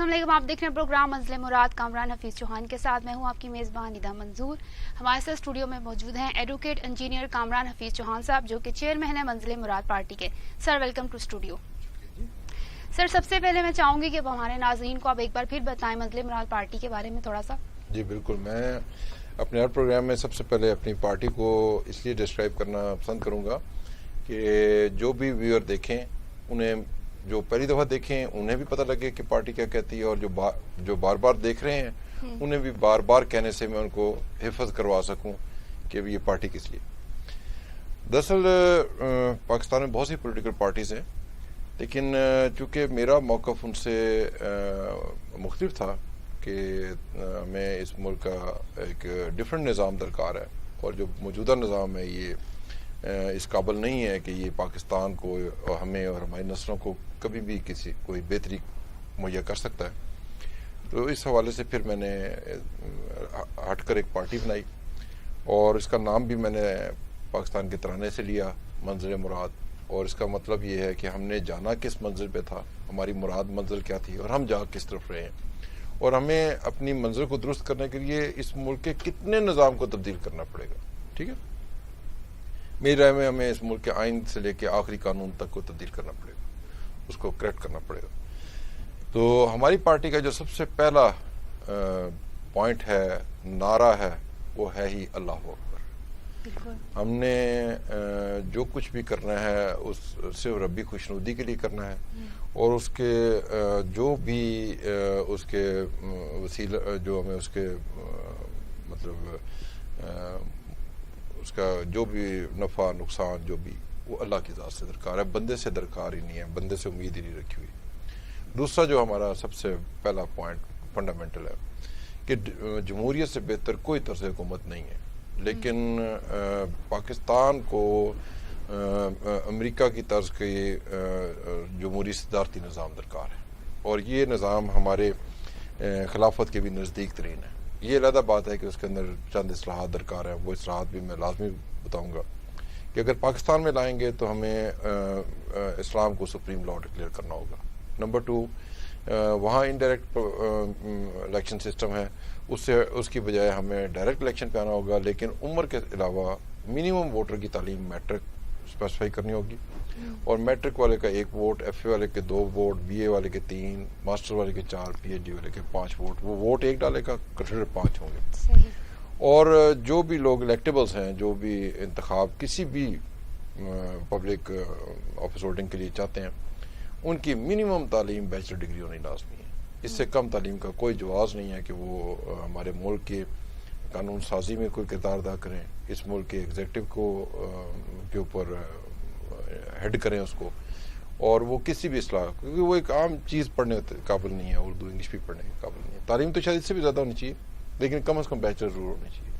السلام علیکم، آپ دیکھ رہے ہیں پروگرام منزل مراد کامران حفیظ چوہان کے ساتھ میں ہوں آپ کی میزبان ندا منظور. ہمارے ساتھ اسٹوڈیو میں موجود ہیں ایڈوکیٹ انجینئر کامران حفیظ چوہان صاحب جو کہ چیئرمین ہیں منزل مراد پارٹی کے. Sir welcome to studio. Sir سب سے پہلے میں چاہوں گی کہ ہمارے ناظرین کو آپ ایک بار پھر بتائیں منزل مراد پارٹی کے بارے میں تھوڑا سا. جی بالکل، میں اپنے ہر پروگرام میں سب سے پہلے اپنی پارٹی کو اس لیے ڈسکرائب کرنا پسند کروں گا کہ جو بھی ویور دیکھیں انہیں جو پہلی دفعہ دیکھیں انہیں بھی پتہ لگے کہ پارٹی کیا کہتی ہے، اور جو بار بار دیکھ رہے ہیں انہیں بھی بار بار کہنے سے میں ان کو حفظ کروا سکوں کہ یہ پارٹی کس لیے. دراصل پاکستان میں بہت سی پولیٹیکل پارٹیز ہیں، لیکن چونکہ میرا موقف ان سے مختلف تھا کہ ہمیں اس ملک کا ایک ڈفرینٹ نظام درکار ہے، اور جو موجودہ نظام ہے یہ اس قابل نہیں ہے کہ یہ پاکستان کو اور ہمیں اور ہماری نسلوں کو کبھی بھی کوئی بہتری مہیا کر سکتا ہے. تو اس حوالے سے پھر میں نے ہٹ کر ایک پارٹی بنائی، اور اس کا نام بھی میں نے پاکستان کے ترانے سے لیا، منزل مراد. اور اس کا مطلب یہ ہے کہ ہم نے جانا کس منزل پہ تھا، ہماری مراد منزل کیا تھی، اور ہم جا کس طرف رہے ہیں، اور ہمیں اپنی منزل کو درست کرنے کے لیے اس ملک کے کتنے نظام کو تبدیل کرنا پڑے گا. ٹھیک ہے، میری رائے میں ہمیں اس ملک کے آئین سے لے کے آخری قانون تک کو تبدیل کرنا پڑے گا، اس کو کریکٹ کرنا پڑے گا. تو ہماری پارٹی کا جو سب سے پہلا پوائنٹ ہے، نعرہ ہے، وہ ہے ہی اللہ اکبر. ہم نے جو کچھ بھی کرنا ہے اس صرف ربی خوشنودی کے لیے کرنا ہے، اور اس کے جو بھی اس کے وسیلہ جو ہمیں اس کے مطلب اس کا جو بھی نفع نقصان جو بھی، وہ اللہ کی ذات سے درکار ہے، بندے سے درکار ہی نہیں ہے، بندے سے امید ہی نہیں رکھی ہوئی. دوسرا جو ہمارا سب سے پہلا پوائنٹ فنڈامنٹل ہے کہ جمہوریت سے بہتر کوئی طرز حکومت نہیں ہے، لیکن پاکستان کو امریکہ کی طرز کے جمہوری صدارتی نظام درکار ہے، اور یہ نظام ہمارے خلافت کے بھی نزدیک ترین ہے. یہ علیحدہ بات ہے کہ اس کے اندر چند اصلاحات درکار ہیں، وہ اصلاحات بھی میں لازمی بتاؤں گا کہ اگر پاکستان میں لائیں گے تو ہمیں اسلام کو سپریم لا ڈکلیئر کرنا ہوگا. نمبر 2، وہاں انڈائریکٹ الیکشن سسٹم ہے، اس کی بجائے ہمیں ڈائریکٹ الیکشن پہ آنا ہوگا، لیکن عمر کے علاوہ منیمم ووٹر کی تعلیم میٹرک اسپیسیفائی کرنی ہوگی، اور میٹرک والے کا 1 ووٹ، ایف اے والے کے 2 ووٹ، بی اے والے کے 3، ماسٹر والے کے 4، پی ایچ ڈی والے کے 5 ووٹ. وہ ووٹ 1 ڈالے کا کنسیڈر 5 ہوں گے. اور جو بھی لوگ الیکٹیبلز ہیں، جو بھی انتخاب کسی بھی پبلک آفس ہولڈنگ کے لیے چاہتے ہیں، ان کی منیمم تعلیم بیچلر ڈگری ہونی لازمی ہے. اس سے کم تعلیم کا کوئی جواز نہیں ہے کہ وہ ہمارے ملک کے قانون سازی میں کوئی کردار ادا کریں، اس ملک کے ایگزیکٹو کے اوپر ہیڈ کریں اس کو، اور وہ کسی بھی اصلاح، کیونکہ وہ ایک عام چیز پڑھنے قابل نہیں ہے، اردو انگلش بھی پڑھنے کے قابل نہیں ہے. تعلیم تو شاید اس سے بھی زیادہ ہونی چاہیے، لیکن کم از کم بیچلر ضرور ہونی چاہیے.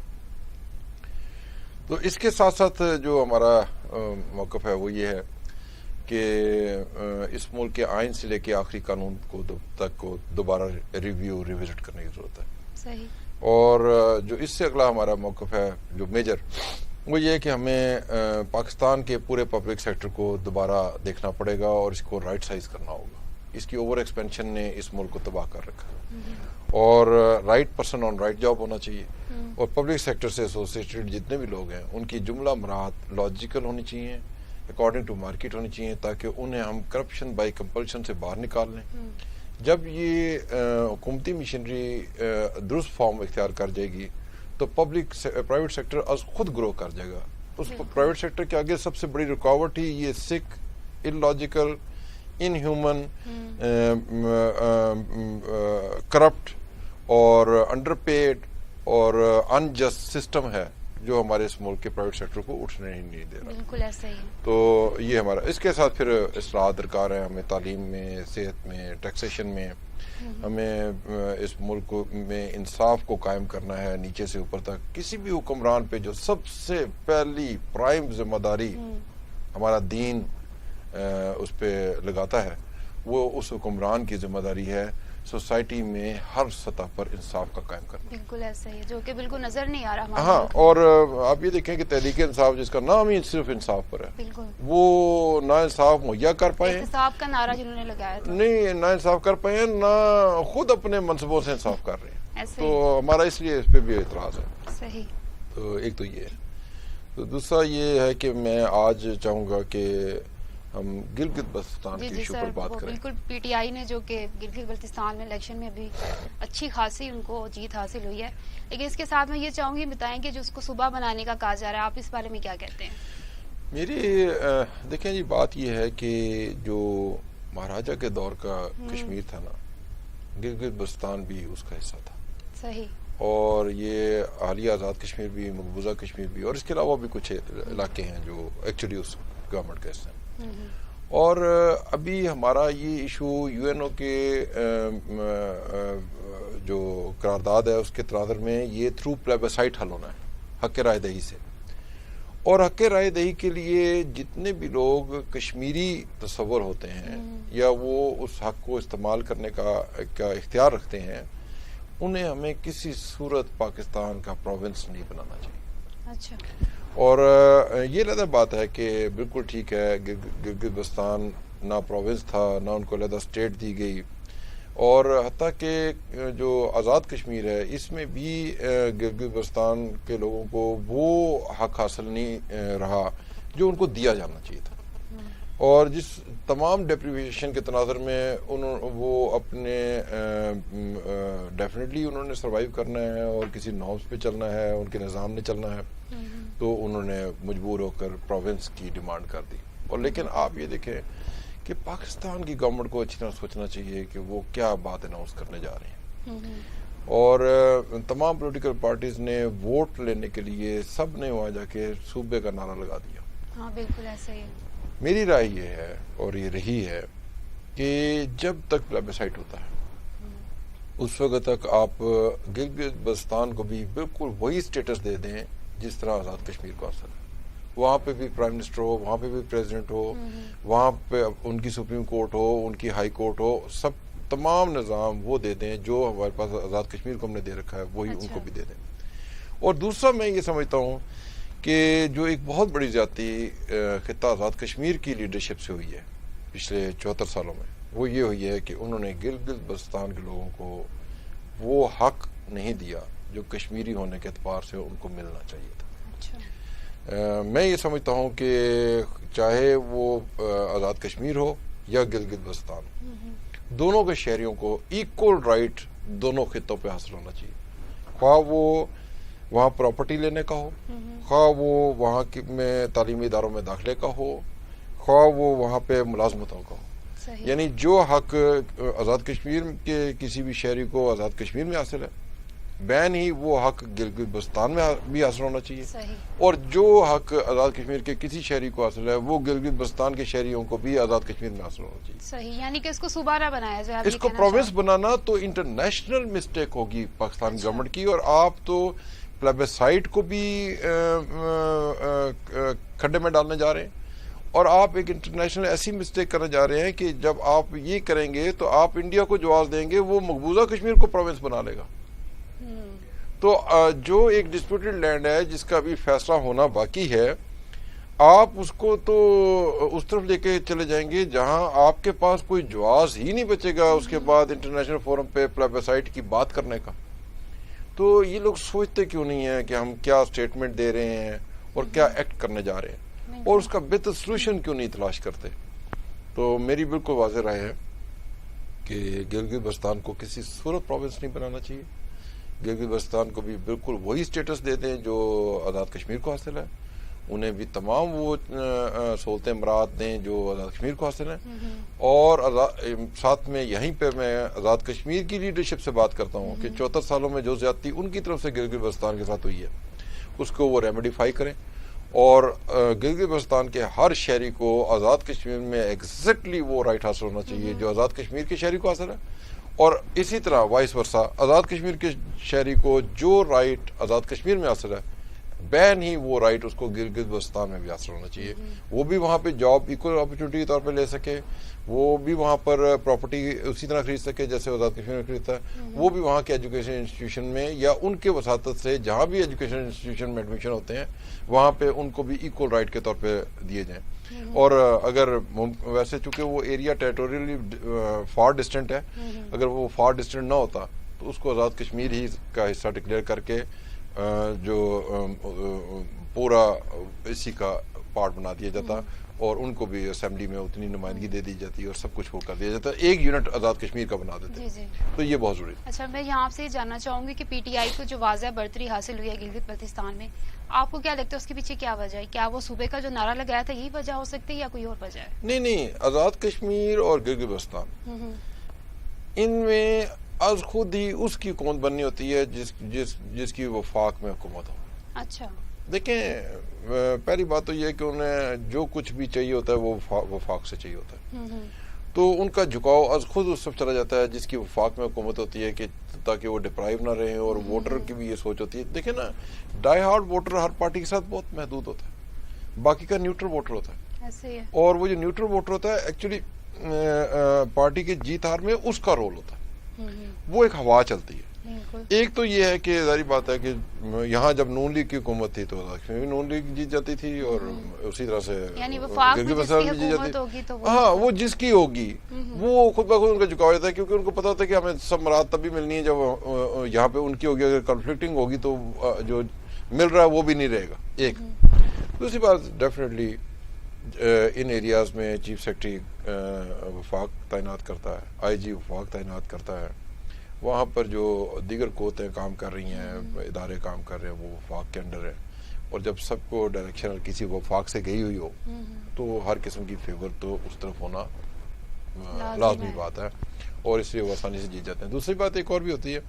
تو اس کے ساتھ ساتھ جو ہمارا موقف ہے وہ یہ ہے کہ اس ملک کے آئین سے لے کے آخری قانون کو دوبارہ ریوزٹ کرنے کی ضرورت ہے. صحیح. اور جو اس سے اگلا ہمارا موقف ہے جو میجر، وہ یہ ہے کہ ہمیں پاکستان کے پورے پبلک سیکٹر کو دوبارہ دیکھنا پڑے گا، اور اس کو رائٹ سائز کرنا ہوگا. اس کی اوور ایکسپینشن نے اس ملک کو تباہ کر رکھا ہے، اور right person on right job ہونا چاہیے، اور پبلک سیکٹر سے ایسوسیٹڈ جتنے بھی لوگ ہیں ان کی جملہ مراد لاجیکل ہونی چاہیے، اکارڈنگ ٹو مارکیٹ ہونی چاہیے، تاکہ انہیں ہم کرپشن بائی کمپلشن سے باہر نکال لیں. جب یہ حکومتی مشینری درست فارم اختیار کر جائے گی تو پرائیویٹ سیکٹر از خود گرو کر جائے گا. اس پرائیویٹ سیکٹر کے آگے سب سے بڑی رکاوٹ ہی یہ sick, illogical, inhuman, corrupt اور انڈر پیڈ اور ان جسٹ سسٹم ہے جو ہمارے اس ملک کے پرائیویٹ سیکٹر کو اٹھنے ہی نہیں دے رہا. بالکل ایسا ہی. تو یہ ہمارا، اس کے ساتھ پھر اصلاحات درکار ہے ہمیں تعلیم میں، صحت میں، ٹیکسیشن میں. ہمیں اس ملک میں انصاف کو قائم کرنا ہے نیچے سے اوپر تک. کسی بھی حکمران پہ جو سب سے پہلی پرائم ذمہ داری ہمارا دین اس پہ لگاتا ہے، وہ اس حکمران کی ذمہ داری ہے سوسائٹی میں ہر سطح پر انصاف کا قائم کرنا. بالکل ایسا ہی ہے جو کہ بالکل نظر نہیں آ رہا. ہاں, اور آپ یہ دیکھیں کہ تحریک انصاف جس کا نام ہی صرف انصاف پر ہے, بالکل وہ نہ انصاف مہیا کر پائے, احتساب کا نعرہ جنہوں نے لگایا تھا, نہیں نہ انصاف کر پائے, نہ خود اپنے منصبوں سے انصاف کر رہے ہیں. ایسے تو ہمارا اس لیے اس پہ بھی اعتراض ہے. صحیح. تو ایک تو یہ ہے. تو دوسرا یہ ہے کہ میں آج چاہوں گا کہ ہم گلگت بلتستان کے ایشو پر بات کریں. بالکل پی ٹی آئی نے جو کہ گلگت بلتستان میں الیکشن میں ابھی اچھی خاصی ان کو جیت حاصل ہوئی ہے, لیکن اس کے ساتھ میں یہ چاہوں گی بتائیں کہ جو اس کو صوبہ بنانے کا کہا جا رہا ہے, آپ اس بارے میں کیا کہتے ہیں؟ میری دیکھیں جی, بات یہ ہے کہ جو مہاراجہ کے دور کا کشمیر تھا نا, گلگت بلتستان بھی اس کا حصہ تھا. صحیح. اور یہ حالیہ آزاد کشمیر بھی, مقبوضہ کشمیر بھی, اور اس کے علاوہ بھی کچھ علاقے ہیں جو ایکچولی اس گورنمنٹ کا حصہ ہیں. اور ابھی ہمارا یہ ایشو یو این او کے جو قرارداد ہے اس کے تناظر میں یہ تھرو پلیبسائٹ حل ہونا ہے, حق رائے دہی سے. اور حق رائے دہی کے لیے جتنے بھی لوگ کشمیری تصور ہوتے ہیں یا وہ اس حق کو استعمال کرنے کا اختیار رکھتے ہیں, انہیں ہمیں کسی صورت پاکستان کا پروونس نہیں بنانا چاہیے. اچھا. اور یہ علیحدہ بات ہے کہ بالکل ٹھیک ہے, گلگت بلتستان نہ پروونس تھا, نہ ان کو علیحدہ اسٹیٹ دی گئی, اور حتیٰ کہ جو آزاد کشمیر ہے اس میں بھی گلگت بلتستان کے لوگوں کو وہ حق حاصل نہیں رہا جو ان کو دیا جانا چاہیے تھا. اور جس تمام ڈیپریویشن کے تناظر میں وہ اپنے ڈیفینیٹلی انہوں نے سروائیو کرنا ہے اور کسی نارمس پہ چلنا ہے, ان کے نظام نے چلنا ہے, تو انہوں نے مجبور ہو کر پروونس کی ڈیمانڈ کر دی. اور لیکن آپ یہ دیکھیں کہ پاکستان کی گورنمنٹ کو اچھی طرح سوچنا چاہیے کہ وہ کیا بات اناؤنس کرنے جا رہے ہیں. اور تمام پولیٹیکل پارٹیز نے ووٹ لینے کے لیے سب نے وہاں جا کے صوبے کا نعرہ لگا دیا. ہاں بالکل ایسا ہی ہے. میری رائے یہ ہے اور یہ رہی ہے کہ جب تک پلیبسائٹ ہوتا ہے اس وقت تک آپ گلگت بلتستان کو بھی بالکل وہی اسٹیٹس دے دیں جس طرح آزاد کشمیر کو حاصل ہے. وہاں پہ بھی پرائم منسٹر ہو, وہاں پہ بھی پریزیڈنٹ ہو, وہاں پہ ان کی سپریم کورٹ ہو, ان کی ہائی کورٹ ہو, سب تمام نظام وہ دے دیں جو ہمارے پاس آزاد کشمیر کو ہم نے دے رکھا ہے, وہی ان کو بھی دے دیں. اور دوسرا میں یہ سمجھتا ہوں کہ جو ایک بہت بڑی زیادتی خطہ آزاد کشمیر کی لیڈرشپ سے ہوئی ہے پچھلے 74 سالوں میں, وہ یہ ہوئی ہے کہ انہوں نے گلگت بلتستان کے لوگوں کو وہ حق نہیں دیا جو کشمیری ہونے کے اعتبار سے ان کو ملنا چاہیے تھا. میں یہ سمجھتا ہوں کہ چاہے وہ آزاد کشمیر ہو یا گلگت بلتستان, دونوں کے شہریوں کو ایکول رائٹ دونوں خطوں پہ حاصل ہونا چاہیے, خواہ وہ وہاں پراپرٹی لینے کا ہو, خواہ وہ وہاں میں تعلیمی اداروں میں داخلے کا ہو, خواہ وہ وہاں پہ ملازمتوں کا ہو. یعنی جو حق آزاد کشمیر کے کسی بھی شہری کو آزاد کشمیر میں حاصل ہے, بین ہی وہ حق گلگت بلتستان میں بھی حاصل ہونا چاہیے. اور جو حق آزاد کشمیر کے کسی شہری کو حاصل ہے وہ گلگت بلتستان کے شہریوں کو بھی آزاد کشمیر میں حاصل ہونا چاہیے. صحیح. یعنی کہ اس کو صوبہ نہ بنایا جائے. اس کو پروونس بنانا تو انٹرنیشنل مسٹیک ہوگی پاکستان گورنمنٹ کی, اور آپ تو پلیبسائٹ کو بھی کھڈے میں ڈالنے جا رہے ہیں, اور آپ ایک انٹرنیشنل ایسی مسٹیک کرنے جا رہے ہیں کہ جب آپ یہ کریں گے تو آپ انڈیا کو جواز دیں گے, وہ مقبوضہ کشمیر کو پروونس بنا لے گا. تو جو ایک ڈسپیوٹڈ لینڈ ہے جس کا بھی فیصلہ ہونا باقی ہے, آپ اس کو تو اس طرف لے کے چلے جائیں گے جہاں آپ کے پاس کوئی جواز ہی نہیں بچے گا اس کے بعد انٹرنیشنل فورم پہ پلیبسائٹ کی بات کرنے کا. تو یہ لوگ سوچتے کیوں نہیں ہیں کہ ہم کیا اسٹیٹمنٹ دے رہے ہیں اور کیا ایکٹ کرنے جا رہے ہیں, اور اس کا بہتر سلوشن کیوں نہیں تلاش کرتے. تو میری بالکل واضح رائے ہے کہ گلگت بلتستان کو کسی صورت پروونس نہیں بنانا چاہیے. گلگت بلتستان کو بھی بالکل وہی اسٹیٹس دے دیں جو آزاد کشمیر کو حاصل ہے, انہیں بھی تمام وہ سہولتیں مراد دیں جو آزاد کشمیر کو حاصل ہیں. اور ساتھ میں یہیں پہ میں آزاد کشمیر کی لیڈرشپ سے بات کرتا ہوں کہ 74 سالوں میں جو زیادتی ان کی طرف سے گلگت بلتستان کے ساتھ ہوئی ہے اس کو وہ ریمیڈیفائی کریں, اور گلگت بلتستان کے ہر شہری کو آزاد کشمیر میں ایگزیکٹلی وہ رائٹ حاصل ہونا چاہیے جو آزاد کشمیر کے شہری کو حاصل ہے, اور اسی طرح وائس ورسا آزاد کشمیر کے شہری کو جو رائٹ آزاد کشمیر میں حاصل ہے بین ہی وہ رائٹ اس کو گلگت بلتستان میں بھی حاصل ہونا چاہیے. وہ بھی وہاں پہ جاب ایکول اپرچونٹی کے طور پہ لے سکے, وہ بھی وہاں پر پراپرٹی اسی طرح خرید سکے جیسے آزاد کشمیر میں خریدتا ہے, وہ بھی وہاں کے ایجوکیشن انسٹیٹیوشن میں یا ان کے وساطت سے جہاں بھی ایجوکیشن انسٹیٹیوشن میں ایڈمیشن ہوتے ہیں وہاں پہ ان کو بھی ایکول رائٹ کے طور پہ دیے جائیں. اور اگر ویسے چونکہ وہ ایریا ٹیریٹوریلی فار ڈسٹینٹ ہے, اگر وہ فار ڈسٹینٹ نہ ہوتا تو اس کو آزاد کشمیر ہی کا حصہ ڈکلیئر کر کے جو پورا اسی کا پارٹ بنا دیا جاتا اور ان کو بھی اسمبلی میں اتنی نمائندگی دے دی جاتی اور سب کچھ وہ کر دیا جاتا, ایک یونٹ آزاد کشمیر کا بنا دیتے. تو یہ بہت ضروری ہے. اچھا, میں یہاں آپ سے یہ جاننا چاہوں گی کہ پی ٹی آئی کو جو واضح برتری حاصل ہوئی ہے گلگت بلتستان میں, آپ کو کیا لگتا ہے اس کے پیچھے کیا وجہ ہے؟ کیا وہ صوبے کا جو نعرہ لگایا تھا یہی وجہ ہو سکتی ہے یا کوئی اور وجہ ہے؟ نہیں, آزاد کشمیر اور گلگت بلتستان ان میں از خود ہی اس کی حکومت بننی ہوتی ہے جس کی وفاق میں حکومت ہو. اچھا, دیکھیں پہلی بات تو یہ ہے کہ انہیں جو کچھ بھی چاہیے ہوتا ہے وہ وفاق سے چاہیے ہوتا ہے, تو ان کا جھکاؤ از خود اس طرف چلا جاتا ہے جس کی وفاق میں حکومت ہوتی ہے کہ تاکہ وہ ڈپرائیو نہ رہیں. اور ووٹر کی بھی یہ سوچ ہوتی ہے. دیکھیں نا, ڈائی ہارڈ ووٹر ہر پارٹی کے ساتھ بہت محدود ہوتا ہے, باقی کا نیوٹرل ووٹر ہوتا ہے. ایسے ہے. اور وہ جو نیوٹرل ووٹر ہوتا ہے ایکچولی پارٹی کے جیت ہار میں اس کا رول ہوتا ہے, وہ ایک ہوا چلتی ہے. ایک تو یہ ہے کہ ظاہری بات ہے کہ یہاں جب نون لیگ کی حکومت تھی تو نون لیگ جیت جاتی تھی, اور اسی طرح سے ہاں وہ جس کی ہوگی وہ خود بخود ان کا جھکاؤ جاتا ہے, کیونکہ ان کو پتا ہوتا ہے کہ ہمیں سب مراد تبھی ملنی ہے جب یہاں پہ ان کی ہوگی. اگر کنفلکٹنگ ہوگی تو جو مل رہا ہے وہ بھی نہیں رہے گا. ایک دوسری بات ڈیفینیٹلی ان ایریاز میں چیف سیکرٹری وفاق تعینات کرتا ہے, آئی جی وفاق تعینات کرتا ہے. وہاں پر جو دیگر قوتیں کام کر رہی ہیں, ادارے کام کر رہے ہیں, وہ وفاق کے انڈر ہے. اور جب سب کو ڈائریکشن کسی وفاق سے گئی ہوئی ہو تو ہر قسم کی فیور تو اس طرف ہونا لازمی بات ہے, اور اس لیے وہ آسانی سے جیت جاتے ہیں. دوسری بات ایک اور بھی ہوتی ہے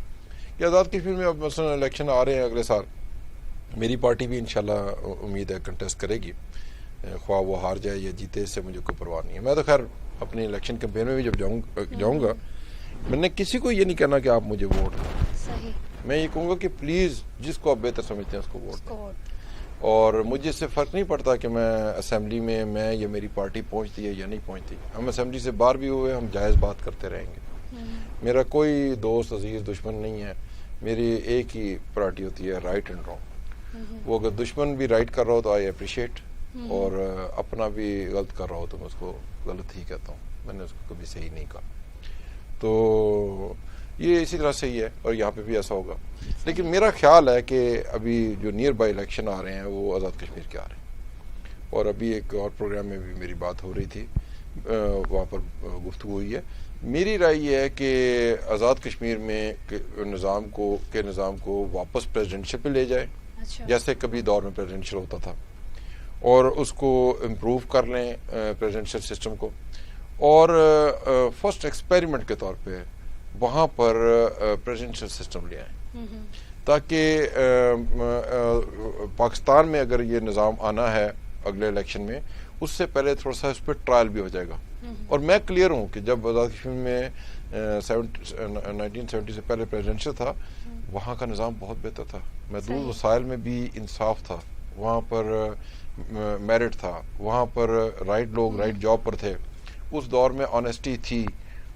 کہ آزاد کشمیر میں اب مثلا الیکشن آ رہے ہیں اگلے سال, میری پارٹی بھی انشاءاللہ امید ہے کنٹیسٹ کرے گی, خواہ وہ ہار جائے یا جیتے, اس سے مجھے کوئی پرواہ نہیں ہے. میں تو خیر اپنی الیکشن کیمپین میں بھی جب جاؤں گا میں نے کسی کو یہ نہیں کہنا کہ آپ مجھے ووٹ دیں. میں یہ کہوں گا کہ پلیز جس کو آپ بہتر سمجھتے ہیں اس کو ووٹ دیں. اور مجھے اس سے فرق نہیں پڑتا کہ میں اسمبلی میں یا میری پارٹی پہنچتی ہے یا نہیں پہنچتی. ہم اسمبلی سے باہر بھی ہوئے, ہم جائز بات کرتے رہیں گے. میرا کوئی دوست عزیز دشمن نہیں ہے. میری ایک ہی پرائرٹی ہوتی ہے, رائٹ اینڈ رانگ. وہ اگر دشمن بھی رائٹ کر رہا ہو تو آئی اپریشیٹ, اور اپنا بھی غلط کر رہا ہو تو میں اس کو غلط ہی کہتا ہوں. میں نے اس کو کبھی صحیح نہیں کہا. تو یہ اسی طرح سے ہی ہے, اور یہاں پہ بھی ایسا ہوگا. لیکن میرا خیال ہے کہ ابھی جو نیئر بائی الیکشن آ رہے ہیں وہ آزاد کشمیر کے آ رہے ہیں. اور ابھی ایک اور پروگرام میں بھی میری بات ہو رہی تھی, وہاں پر گفتگو ہوئی ہے. میری رائے یہ ہے کہ آزاد کشمیر میں نظام کو واپس پریزیڈنشل پہ لے جائے, جیسے کبھی دور میں پریزیڈنشل ہوتا تھا, اور اس کو امپروو کر لیں پریزیڈنشل سسٹم کو. اور فرسٹ ایکسپیریمنٹ کے طور پہ وہاں پر پریزیڈنشل سسٹم لے آئیں, تاکہ پاکستان میں اگر یہ نظام آنا ہے اگلے الیکشن میں, اس سے پہلے تھوڑا سا اس پہ ٹرائل بھی ہو جائے گا. اور میں کلیئر ہوں کہ جب آزاد کشمیر میں 1970 سے پہلے پریزیڈنشل تھا, وہاں کا نظام بہت بہتر تھا. محدود وسائل میں بھی انصاف تھا, وہاں پر میرٹ تھا, وہاں پر رائٹ لوگ رائٹ جاب پر تھے. اس دور میں آنیسٹی تھی,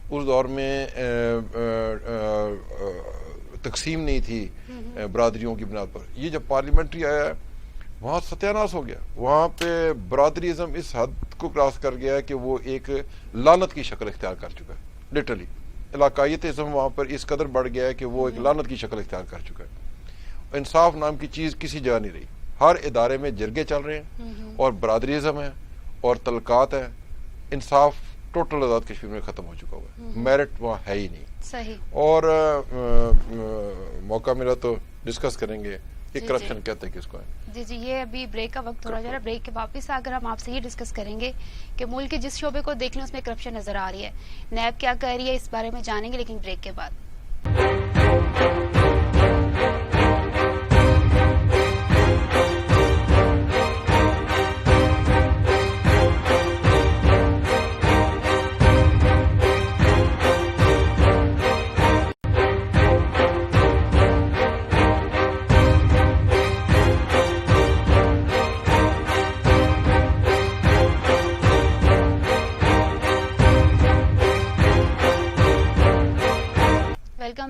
اس دور میں تقسیم نہیں تھی برادریوں کی بنیاد پر. یہ جب پارلیمنٹری آیا ہے وہاں ستیاناش ہو گیا. وہاں پہ برادریزم اس حد کو کراس کر گیا ہے کہ وہ ایک لعنت کی شکل اختیار کر چکا ہے. لٹرلی علاقائیتزم وہاں پر اس قدر بڑھ گیا ہے کہ وہ ایک لعنت کی شکل اختیار کر چکا ہے. انصاف نام کی چیز کسی جگہ نہیں رہی. ہر ادارے میں جرگے چل رہے ہیں, اور برادریزم ہے, اور تعلقات ہے. انصاف ٹوٹل آزاد کشمیر میں ختم ہو چکا ہوا ہے. میرٹ وہاں ہے ہی نہیں. صحیح. اور موقع ملا تو ڈسکس کریں گے کہ کرپشن کہتے ہیں کس کو ہے. جی یہ ابھی بریک کا وقت تھوڑا جا رہا ہے. بریک کے واپس اگر ہم آپ سے یہ ڈسکس کریں گے کہ ملک کے جس شعبے کو دیکھ لیں اس میں کرپشن نظر آ رہی ہے, نیب کیا کہہ رہی ہے اس بارے میں جانیں گے, لیکن بریک کے بعد.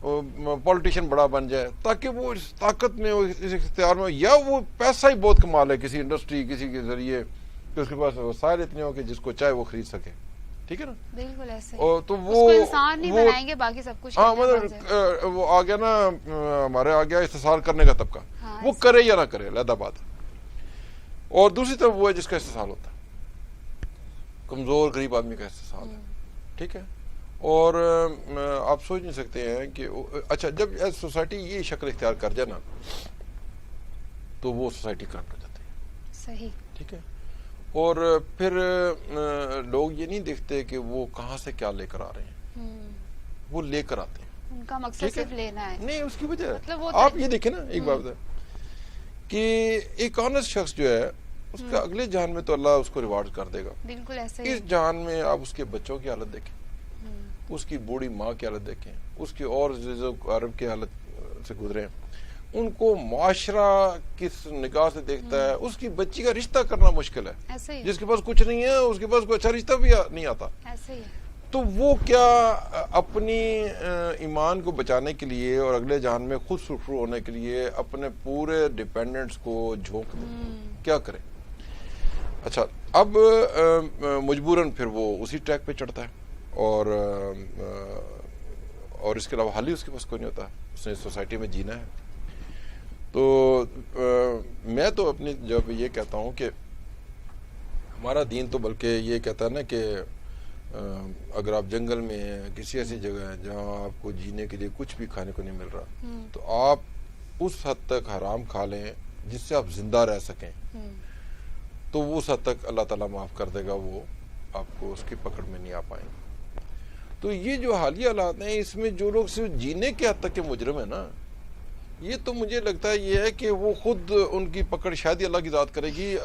پولیٹیشین بڑا بن جائے تاکہ وہ اس طاقت میں اس اختیار میں، یا وہ پیسہ ہی بہت کما لے کسی انڈسٹری کسی کے ذریعے کہ اس کے پاس وسائل اتنے ہو کہ جس کو چاہے وہ خرید سکے. ٹھیک ہے نا؟ بالکل ایسے. اور تو اس کو انسان نہیں بنائیں گے، باقی سب کچھ. ہاں مطلب وہ آ گیا نا، ہمارے آ گیا استحصال کرنے کا طبقہ، وہ کرے یا نہ کرے علیحدہ بات ہے. اور دوسری طرف وہ ہے جس کا استحصال ہوتا ہے، کمزور غریب آدمی کا استحصال ہے. ٹھیک ہے. اور آپ سوچ نہیں سکتے ہیں کہ اچھا جب سوسائٹی یہ شکل اختیار کر جائے نا تو وہ سوسائٹی کرپٹ ہو جاتی ہے. صحیح. ٹھیک ہے. اور پھر لوگ یہ نہیں دیکھتے کہ وہ کہاں سے کیا لے کر آ رہے ہیں، وہ لے کر آتے ہیں، ان کا مقصد صرف لینا ہے. نہیں اس کی وجہ مطلب آپ یہ دیکھیں نا ایک بات ہے کہ ایک آنےسٹ شخص جو ہے اس کا اگلے جہان میں تو اللہ اس کو ریوارڈ کر دے گا. بالکل ایسے. اس جہان میں آپ اس کے بچوں کی حالت دیکھیں، اس کی بوڑھی ماں کی حالت دیکھیں، اس کی اور عرب کی حالت سے گزرے، ان کو معاشرہ کس نگاہ سے دیکھتا ہے. اس کی بچی کا رشتہ کرنا مشکل ہے، جس کے پاس کچھ نہیں ہے اس کے پاس کوئی اچھا رشتہ بھی نہیں آتا. تو وہ کیا اپنی ایمان کو بچانے کے لیے اور اگلے جہان میں خود سرخرو ہونے کے لیے اپنے پورے ڈیپینڈنٹس کو جھونک دے، کیا کرے؟ اچھا اب مجبوراً پھر وہ اسی ٹریک پہ چڑھتا ہے اور اس کے علاوہ حل ہی اس کے پاس کوئی نہیں ہوتا. اس نے سوسائٹی میں جینا ہے. تو میں تو اپنی جب یہ کہتا ہوں کہ ہمارا دین تو بلکہ یہ کہتا ہے نا کہ اگر آپ جنگل میں ہیں، کسی ایسی جگہ ہے جہاں آپ کو جینے کے لیے کچھ بھی کھانے کو نہیں مل رہا، تو آپ اس حد تک حرام کھا لیں جس سے آپ زندہ رہ سکیں، تو اس حد تک اللہ تعالیٰ معاف کر دے گا، وہ آپ کو اس کی پکڑ میں نہیں آ پائیں گے. تو یہ جو حالیہ حالات ہیں اس میں جو لوگ صرف جینے کے حد تک کے مجرم ہیں نا، یہ تو مجھے لگتا ہے یہ ہے کہ وہ خود ان کی پکڑ شاید ہی اللہ کی ذات کرے گی.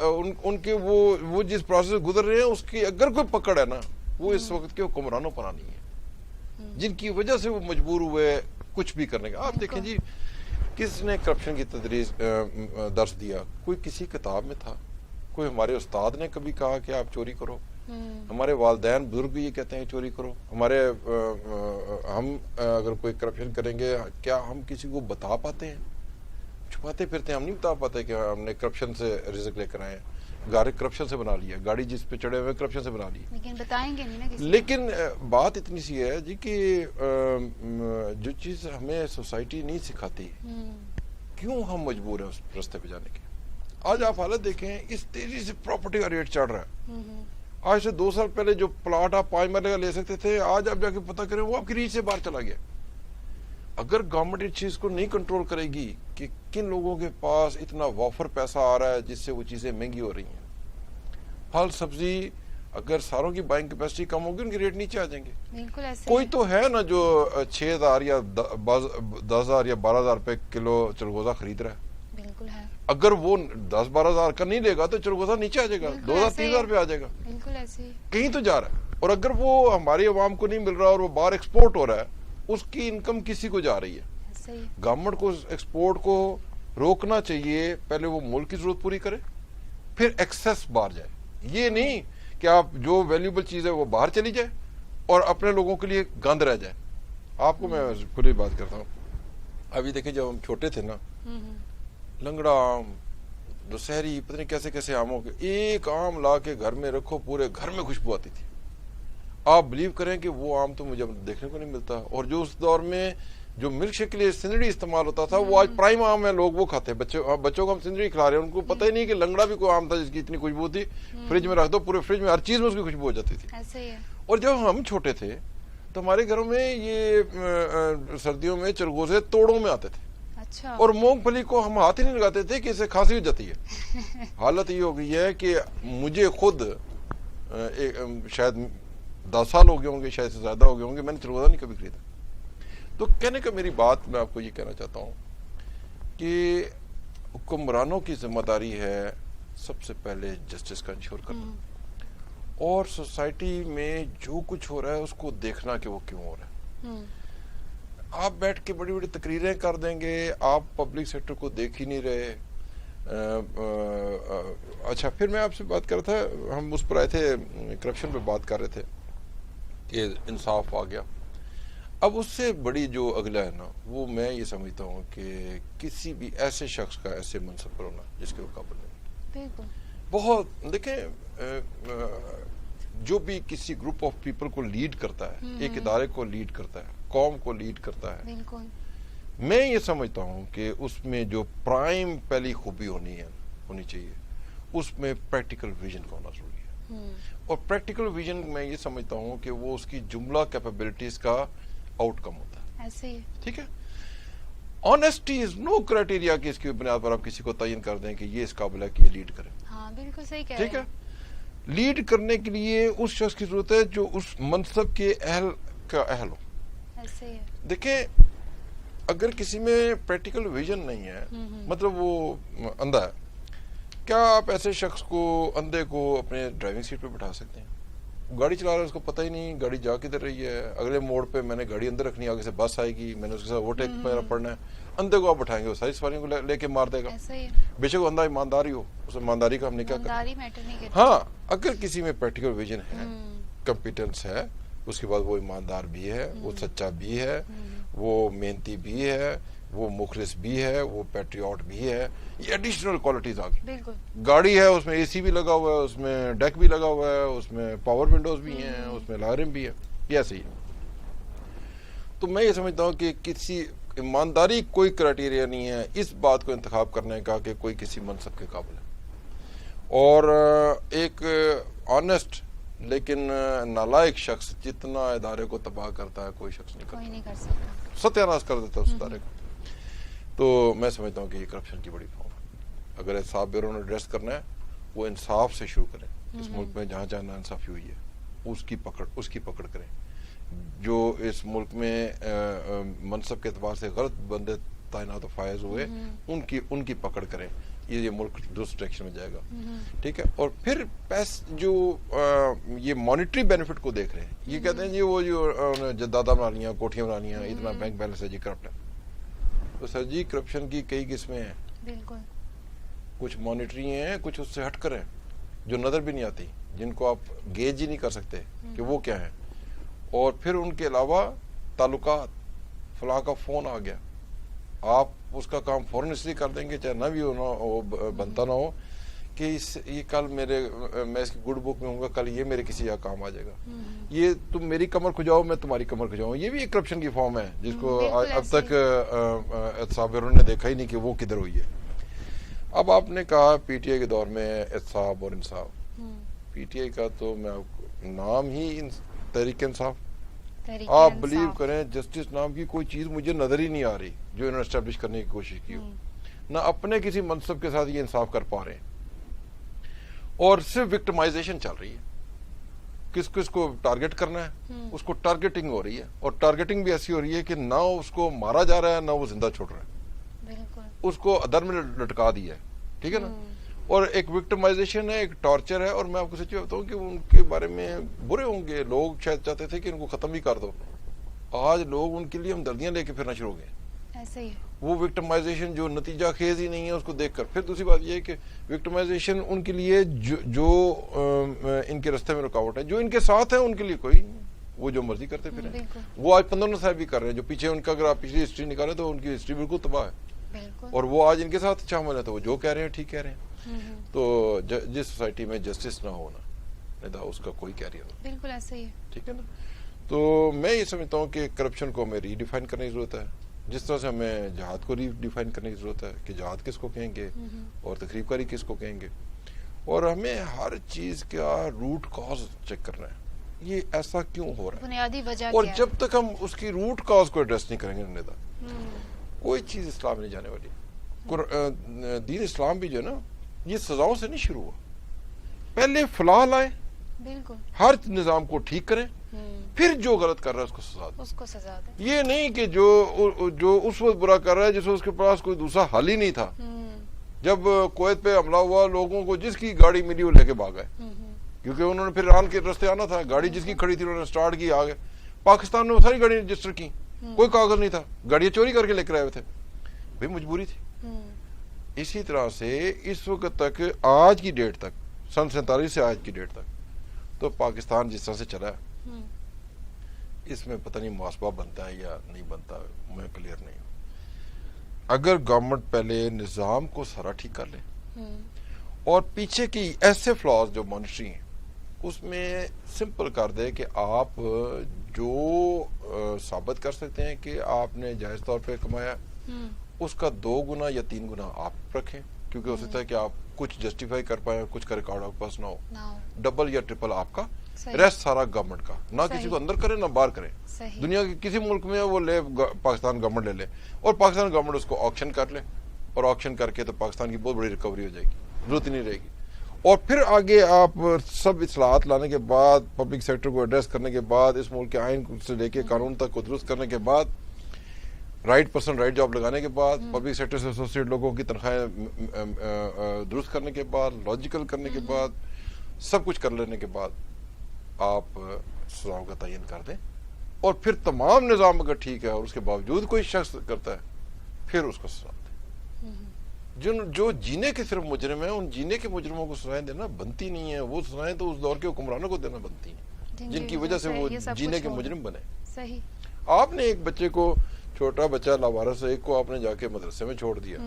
ان کے وہ جس پروسیس سے گزر رہے ہیں اس کی اگر کوئی پکڑ ہے نا، وہ اس وقت کے حکمرانوں پر آنی ہے جن کی وجہ سے وہ مجبور ہوئے کچھ بھی کرنے کا. آپ دیکھیں جی، کس نے کرپشن کی تدریس درس دیا؟ کوئی کسی کتاب میں تھا؟ کوئی ہمارے استاد نے کبھی کہا کہ آپ چوری کرو؟ ہمارے والدین بزرگ بھی یہ کہتے ہیں چوری کرو. ہم اگر کوئی کرپشن کریں گے کیا ہم کسی کو بتا پاتے ہیں؟ چھپاتے پھرتے ہیں. ہم نہیں بتا پاتے کہ ہم نے کرپشن سے رزق لے کر آئے ہیں، گھر کرپشن سے بنا لیا، گاڑی جس پہ چڑھے ہوئے کرپشن سے بنا لی. لیکن بتائیں گے نہیں نا کسی. لیکن بات اتنی سی ہے جی کہ جو چیز ہمیں سوسائٹی نہیں سکھاتی، کیوں ہم مجبور ہیں اس رستے پہ جانے کے؟ آج آپ حالت دیکھیں، اس تیزی سے پراپرٹی کا ریٹ چڑھ رہا ہے. آج سے 2 سال پہلے جو پلاٹ آپ 5 مرلے کا لے سکتے تھے، آج آپ جا کے پتہ کریں وہ آپ کی ریچ سے باہر چلا گیا. اگر گورنمنٹ اس چیز کو نہیں کنٹرول کرے گی کہ کن لوگوں کے پاس اتنا وافر پیسہ آ رہا ہے جس سے وہ چیزیں مہنگی ہو رہی ہیں، پھل سبزی اگر ساروں کی بائنگ کیپیسٹی کم ہوگی ان کے ریٹ نیچے آ جائیں گے. بالکل ایسے کوئی تو ہے نا جو 6,000 یا 10,000 یا 12,000 روپے کلو چلغوزہ خرید رہا ہے. بالکل ہے. اگر وہ 10-12,000 کا نہیں لے گا تو چلغوزہ نیچے آ جائے گا، 2,000-3,000 روپے آ جائے گا. بالکل ایسے کہیں تو جا رہا ہے. اور اگر وہ ہماری عوام کو نہیں مل رہا اور وہ باہر ایکسپورٹ ہو رہا ہے، اس کی انکم کسی کو جا رہی ہے. گورنمنٹ کو ایکسپورٹ کو روکنا چاہیے. پہلے وہ ملک کی ضرورت پوری کرے، پھر ایکسیس باہر جائے. یہ نہیں کہ آپ جو ویلیوبل چیز ہے وہ باہر چلی جائے اور اپنے لوگوں کے لیے گند رہ جائے. آپ کو میں کھلی بات کرتا ہوں، ابھی دیکھیں جب ہم چھوٹے تھے نا، لنگڑا آم، دسہری، پتہ نہیں کیسے کیسے آموں کے، ایک آم لا کے گھر میں رکھو پورے گھر میں خوشبو آتی تھی. آپ بلیو کریں کہ وہ آم تو مجھے دیکھنے کو نہیں ملتا. اور جو اس دور میں جو ملک شیک کے لیے سندڑی استعمال ہوتا تھا، وہ آج پرائم آم ہے، لوگ وہ کھاتے ہیں. بچوں کو ہم سندڑی کھلا رہے ہیں، ان کو پتہ ہی نہیں کہ لنگڑا بھی کوئی آم تھا جس کی اتنی خوشبو تھی. فریج میں رکھ دو، پورے فریج میں ہر چیز میں اس کی خوشبو ہو جاتی تھی. اور جب ہم چھوٹے تھے تو ہمارے گھروں میں یہ سردیوں میں چلغوزے توڑوں میں آتے تھے. اور مونگ پھلی کو ہم ہاتھ ہی نہیں لگاتے تھے کہ اسے کھانسی ہو جاتی ہے. حالت یہ ہو گئی ہے کہ مجھے خود شاید 10 سال ہو گئے ہوں گے، شاید سے زیادہ ہو گئے ہوں گے، میں نے چلغوزہ نہیں کبھی خریدا. تو کہنے کا میری بات میں آپ کو یہ کہنا چاہتا ہوں کہ حکمرانوں کی ذمہ داری ہے سب سے پہلے جسٹس کا انشور کرنا، اور سوسائٹی میں جو کچھ ہو رہا ہے اس کو دیکھنا کہ وہ کیوں ہو رہا ہے. آپ بیٹھ کے بڑی بڑی تقریریں کر دیں گے، آپ پبلک سیکٹر کو دیکھ ہی نہیں رہے. اچھا پھر میں آپ سے بات کر رہا تھا، ہم اس پر آئے تھے کرپشن پہ بات کر رہے تھے کہ انصاف آ گیا. اب اس سے بڑی جو اگلا ہے نا وہ میں یہ سمجھتا ہوں کہ کسی بھی ایسے شخص کا ایسے منصب پر ہونا جس کے وہ قابل نہیں. بالکل. بہت دیکھیں جو بھی کسی گروپ آف پیپل کو لیڈ کرتا ہے, ایک ادارے کو لیڈ کرتا ہے, قوم کو لیڈ کرتا ہے, بالکل, میں یہ سمجھتا ہوں کہ اس میں جو پرائم پہلی خوبی ہونی چاہیے اس میں پریکٹیکل ویژن کا ہونا ضروری ہے. اور پریکٹیکل ویژن میں یہ سمجھتا ہوں کہ وہ اس کی جملہ کیپیبلٹیز کا آؤٹ کم ہوتا ہے. ایسے ہی ٹھیک ہے. آنیسٹی از نو کرائٹیریا کہ اس کی بنیاد پر آپ کسی کو تعین کر دیں کہ یہ اس قابل ہے کہ یہ لیڈ کرے. ہاں بالکل صحیح کہہ ٹھیک رہے ہے. ہیں. لیڈ کرنے کے لیے اس شخص کی ضرورت ہے جو اس منصب کے اہل کا اہل ہو. ایسے ہی دیکھیں اگر کسی میں پریکٹیکل ویژن نہیں ہے, مطلب وہ اندھا ہے, کیا آپ ایسے شخص کو, اندھے کو اپنے ڈرائیونگ سیٹ پہ بٹھا سکتے ہیں؟ گاڑی چلا رہا ہے, اس کو پتہ ہی نہیں گاڑی جا کدھر رہی ہے, اگلے موڑ پہ میں نے گاڑی اندر رکھنی ہے, آگے سے بس آئے گی, میں نے اس کے ساتھ اوورٹیک میرا پڑنا ہے. اندھے کو آپ بٹھائیں گے وہ ساری سواریوں کو لے کے مار دے گا. بے شک اندھا ایمانداری ہو, اس ایمانداری کا ہم نے کیا کرنا. ہاں اگر کسی میں پریکٹیکل ویژن ہے, کمپیٹنس ہے, اس کے بعد وہ ایماندار بھی ہے, وہ سچا بھی ہے, وہ محنتی بھی ہے, وہ مخلص بھی ہے, وہ پیٹریوٹ بھی ہے, یہ ایڈیشنل کوالٹیز آ گئی. گاڑی ہے, اس میں اے سی بھی لگا ہوا ہے, اس میں ڈیک بھی لگا ہوا ہے, اس میں پاور ونڈوز بھی ہیں, اس میں الارم بھی ہے, یہ ایسے ہی. تو میں یہ سمجھتا ہوں کہ کسی ایمانداری کوئی کرائٹیریا نہیں ہے اس بات کو انتخاب کرنے کا کہ کوئی کسی منصب کے قابل ہے. اور ایک آنیسٹ لیکن نالائق شخص جتنا ادارے کو تباہ کرتا ہے کوئی شخص نہیں کر سکتا, ستیہ کر دیتا ہے اس ادارے کو. تو میں سمجھتا ہوں کہ یہ کرپشن کی بڑی فارم ہے. اگر انصاف بیورو نے ایڈریس کرنا ہے وہ انصاف سے شروع کریں. اس ملک میں جہاں جہاں ناانصافی ہوئی ہے اس کی پکڑ کریں. جو اس ملک میں منصب کے اعتبار سے غلط بندے تعینات و فائز ہوئے ان کی پکڑ کریں. یہ ملک دوسرے ڈائریکشن میں جائے گا. ٹھیک ہے. اور پھر جو یہ مانیٹری بینیفٹ کو دیکھ رہے ہیں, یہ کہتے ہیں جی وہ جو جدادہ بنا لیا, کوٹھیاں بنا لیا, اتنا بینک بیلنس ہے جی کرپٹ ہے. تو سر جی کرپشن کی کئی قسمیں ہیں. بالکل. کچھ مانیٹری ہیں, کچھ اس سے ہٹ کر ہیں جو نظر بھی نہیں آتی, جن کو آپ گیج ہی نہیں کر سکتے کہ وہ کیا ہیں. اور پھر ان کے علاوہ تعلقات, فلاں کا فون آ گیا, آپ اس کا کام فوراً اس لیے کر دیں گے چاہے نہ بھی ہو بنتا نہ ہو کہ یہ کل میں اس کی گڈ بک میں ہوں گا, کل یہ میرے کسی جگہ کام آ جائے گا. یہ تم میری کمر کھجاؤ, میں تمہاری کمر کھجاؤں, یہ بھی ایک کرپشن کی فارم ہے جس کو اب تک احتساب بیورو نے دیکھا ہی نہیں کہ وہ کدھر ہوئی ہے. اب آپ نے کہا پی ٹی آئی کے دور میں احتساب اور انصاف. پی ٹی آئی کا تو میں نام ہی تحریک انصاف. آپ بلیو کریں جسٹس نام کی کوئی چیز مجھے نظر ہی نہیں آ رہی جو انہوں نے اسٹیبلش کرنے کی کوشش کی ہو. نہ اپنے کسی منصب کے ساتھ یہ انصاف کر پا رہے ہیں, اور صرف وکٹمائزیشن چل رہی ہے. کس کس کو ٹارگٹ کرنا ہے, اس کو ٹارگیٹنگ ہو رہی ہے, اور ٹارگیٹنگ بھی ایسی ہو رہی ہے کہ نہ اس کو مارا جا رہا ہے نہ وہ زندہ چھوڑ رہا ہے, اس کو ادر میں لٹکا دیا ہے. ٹھیک ہے نا. اور ایک وکٹمائزیشن ہے, ایک ٹارچر ہے. اور میں آپ کو سچی بتاؤں کہ ان کے بارے میں برے ہوں گے لوگ, شاید چاہتے تھے کہ ان کو ختم ہی کر دو. آج لوگ ان کے لیے ہمدردیاں لے کے پھرنا شروع ہو گئے. ایسے ہی وہ وکٹمائزیشن جو نتیجہ خیز ہی نہیں ہے اس کو دیکھ کر. پھر دوسری بات یہ ہے کہ وکٹمائزیشن ان کے لیے جو ان کے راستے میں رکاوٹ ہے, جو ان کے ساتھ ہیں ان کے لیے کوئی, وہ جو مرضی کرتے پھریں. وہ آج 15 صاحب بھی کر رہے ہیں, جو پیچھے ان کا اگر آپ پچھلی ہسٹری نکالیں تو ان کی ہسٹری بالکل تباہ ہے. اور وہ آج ان کے ساتھ شامل ہے تو وہ جو کہہ رہے ہیں ٹھیک کہہ رہے ہیں. تو جس سوسائٹی میں جسٹس نہ ہونا اس کا کوئی کیریئر نہیں. بالکل ایسے ہی ہے. ٹھیک ہے نا. تو میں یہ سمجھتا ہوں کہ کرپشن کو ہمیں ری ڈیفائن کرنے کی ضرورت ہے, جس طرح سے ہمیں جہاد کو ری ڈیفائن کرنے کی ضرورت ہے کہ جہاد کس کو کہیں گے اور تقریب کاری کس کو کہیں گے. اور ہمیں ہر چیز کا روٹ کاز چیک کرنا ہے, یہ ایسا کیوں ہو رہا ہے, بنیادی وجہ اور کیا جب تک ہم اس کی روٹ کاز کو ایڈریس نہیں کریں گے کوئی چیز اسلام نہیں جانے والی. دین اسلام بھی جو ہے نا یہ سزاؤں سے نہیں شروع ہوا. پہلے فلاح لائے, بالکل ہر نظام کو ٹھیک کریں, پھر جو غلط کر رہا ہے اس کو سزا دیں. یہ نہیں کہ جو اس وقت برا کر رہا ہے جس وقت اس کے پاس کوئی دوسرا حل ہی نہیں تھا. جب کویت پہ حملہ ہوا, لوگوں کو جس کی گاڑی ملی وہ لے کے بھاگ گئے, کیونکہ انہوں نے پھر ایران کے راستے آنا تھا. گاڑی جس کی کھڑی تھی انہوں نے سٹارٹ کی, آ گئے. پاکستان میں وہ ساری گاڑی رجسٹر کی, کوئی کاغذ نہیں تھا, گاڑیاں چوری کر کے لے کر آئے ہوئے تھے, بھائی مجبوری تھی. اسی طرح سے اس وقت تک, آج کی ڈیٹ تک, سن 47 سے آج کی ڈیٹ تک, تو پاکستان جس طرح سے چلا ہے اس میں پتہ نہیں محاسبہ بنتا ہے یا نہیں بنتا، میں کلیئر نہیں ہوں. اگر گورنمنٹ پہلے نظام کو سارا ٹھیک کر لے اور پیچھے کی ایسے فلاز جو مانیٹری ہیں اس میں سمپل کر دے کہ آپ جو ثابت کر سکتے ہیں کہ آپ نے جائز طور پہ کمایا اس کا 2 گنا یا 3 گنا آپ رکھیں، کیونکہ ہو سکتا ہے کہ آپ کچھ جسٹیفائی کر پائیں، کچھ کا ریکارڈ آپ کے پاس نہ ہو. ڈبل یا ٹرپل آپ کا، ریسٹ سارا گورنمنٹ کا، نہ کسی کو اندر کرے نہ باہر کرے. دنیا کے کسی ملک میں وہ لے پاکستان گورنمنٹ لے لے اور پاکستان گورنمنٹ اس کو آکشن کر لے، اور آکشن کر کے تو پاکستان کی بہت بڑی ریکوری ہو جائے گی، ضرورت ہی نہیں رہے گی. اور پھر آگے آپ سب اصلاحات لانے کے بعد، پبلک سیکٹر کو ایڈریس کرنے کے بعد، اس ملک کے آئین سے لے کے قانون تک کو درست کرنے کے بعد، رائٹ پرسن رائٹ جاب لگانے کے بعد، پبلک سیکٹر سے ایسوسیٹ لوگوں کی تنخواہیں درست کرنے کے بعد، لاجیکل کرنے کے بعد، سب کچھ کر لینے کے بعد آپ سزاؤں کا تعین کر دیں. اور پھر تمام نظام اگر ٹھیک ہے اور اس کے باوجود کوئی شخص کرتا ہے پھر اس کو سزا دیں. جو جینے کے صرف مجرم ہیں ان جینے کے مجرموں کو سزائیں دینا بنتی نہیں ہے. وہ سزائیں تو اس دور کے حکمرانوں کو دینا بنتی ہیں جن کی وجہ سے وہ جینے کے مجرم بنے. صحیح. آپ نے ایک بچے کو، چھوٹا بچہ لاوارث، ایک کو آپ نے جا کے مدرسے میں چھوڑ دیا،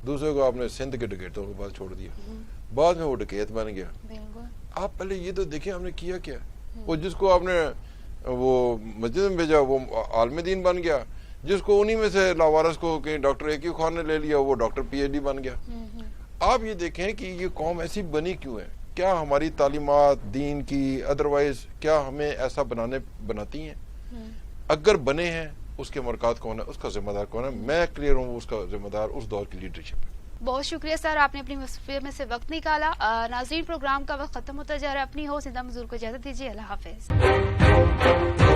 دوسرے کو آپ نے سندھ کے ڈکیتوں کے پاس چھوڑ دیا، بعد میں وہ ڈکیت بن گیا. آپ پہلے یہ تو دیکھیں ہم نے کیا کیا. وہ جس کو آپ نے وہ مسجد میں بھیجا وہ عالم دین بن گیا، جس کو انہی میں سے لاوارث کو کہیں ڈاکٹر ایک خان نے لے لیا وہ ڈاکٹر پی ایچ ڈی بن گیا. آپ یہ دیکھیں کہ یہ قوم ایسی بنی کیوں ہے؟ کیا ہماری تعلیمات دین کی ادروائز کیا ہمیں ایسا بناتی ہیں؟ اگر بنے ہیں اس کے مرکات کون ہے، اس کا ذمہ دار کون ہے؟ میں کلیئر ہوں اس کا ذمہ دار اس دور کی لیڈرشپ ہے. بہت شکریہ سر، آپ نے اپنی مصروفیت میں سے وقت نکالا. ناظرین، پروگرام کا وقت ختم ہوتا جا رہا ہے. اپنی ہوسٹ ندا منظور کو اجازت دیجیے. اللہ حافظ.